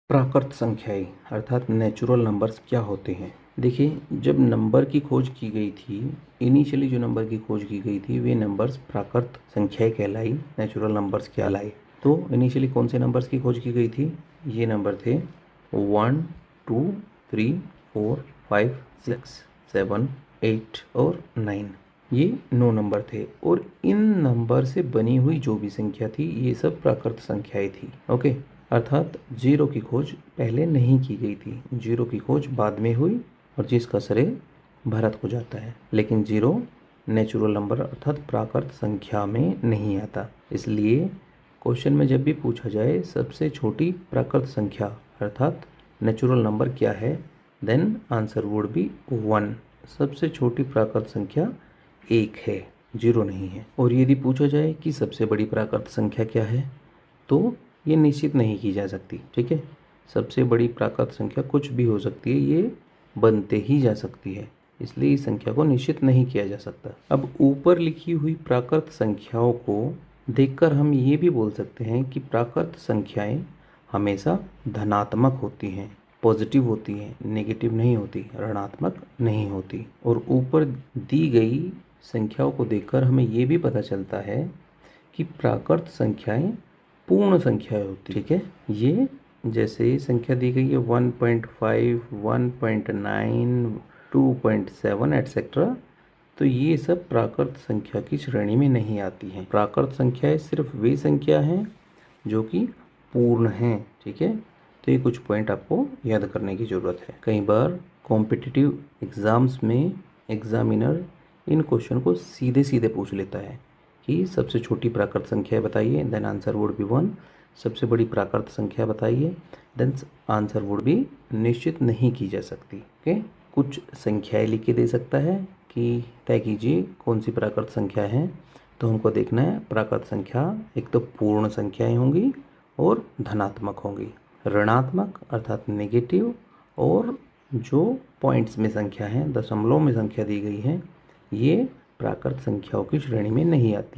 प्राकृत संख्याएं अर्थात natural numbers क्या होते हैं। देखिए, जब नंबर की खोज की गई थी, इनिशियली जो नंबर की खोज की गई थी वे नंबर्स प्राकृत संख्याएं कहलाई, नेचुरल नंबर्स कहलाए। तो इनिशियली कौन से नंबर्स की खोज की गई थी? ये नंबर थे 1, 2, 3, 4, 5, 6, 7, 8 और 9। ये 9 नंबर थे और इन नंबर से बनी हुई जो भी संख्या थी ये सब प्राकृत संख्याएं थी। ओके, अर्थात जीरो की खोज पहले नहीं की गई थी, जीरो की खोज बाद में हुई और जिसका श्रेय भारत को जाता है। लेकिन जीरो नेचुरल नंबर अर्थात प्राकृत संख्या में नहीं आता। इसलिए क्वेश्चन में जब भी पूछा जाए सबसे छोटी प्राकृत संख्या अर्थात नेचुरल नंबर क्या है, देन आंसर वुड बी 1। सबसे छोटी प्राकृत संख्या 1 है, जीरो नहीं है। और यदि पूछा जाए कि सबसे बड़ी प्राकृत संख्या क्या है, तो ये निश्चित नहीं की जा सकती। ठीक है, सबसे बड़ी प्राकृत संख्या कुछ भी हो सकती है, ये बनते ही जा सकती है, इसलिए इस संख्या को निश्चित नहीं किया जा सकता। अब ऊपर लिखी हुई प्राकृत संख्याओं को देखकर हम ये भी बोल सकते हैं कि प्राकृत संख्याएं हमेशा धनात्मक होती हैं, पॉजिटिव होती हैं, नेगेटिव नहीं होती, ऋणात्मक नहीं होती। और ऊपर दी गई संख्याओं को देखकर हमें ये भी पता चलता है कि प्राकृत संख्याएं पूर्ण संख्याएं होती। ठीक है, ये जैसे संख्या दी गई है 1.5, 1.9, 2.7 एटसेट्रा, तो ये सब प्राकृत संख्या की श्रेणी में नहीं आती हैं। प्राकृत संख्याएं सिर्फ वे संख्या हैं जो कि पूर्ण हैं। ठीक है, तो ये कुछ पॉइंट आपको याद करने की ज़रूरत है। कई बार कॉम्पिटिटिव एग्ज़ाम्स में एग्जामिनर इन क्वेश्चन को सीधे सीधे पूछ लेता है कि सबसे छोटी प्राकृत संख्या बताइए, देन आंसर वुड बी 1। सबसे बड़ी प्राकृत संख्या बताइए, देन आंसर वुड बी निश्चित नहीं की जा सकती। ओके, कुछ संख्याएं लिख के दे सकता है कि तय कीजिए कौन सी प्राकृत संख्या है। तो हमको देखना है प्राकृत संख्या एक तो पूर्ण संख्याएं होंगी और धनात्मक होंगी, ऋणात्मक अर्थात नेगेटिव, और जो पॉइंट्स में संख्या है, दशमलव में संख्या दी गई है, ये प्राकृत संख्याओं की श्रेणी में नहीं आती।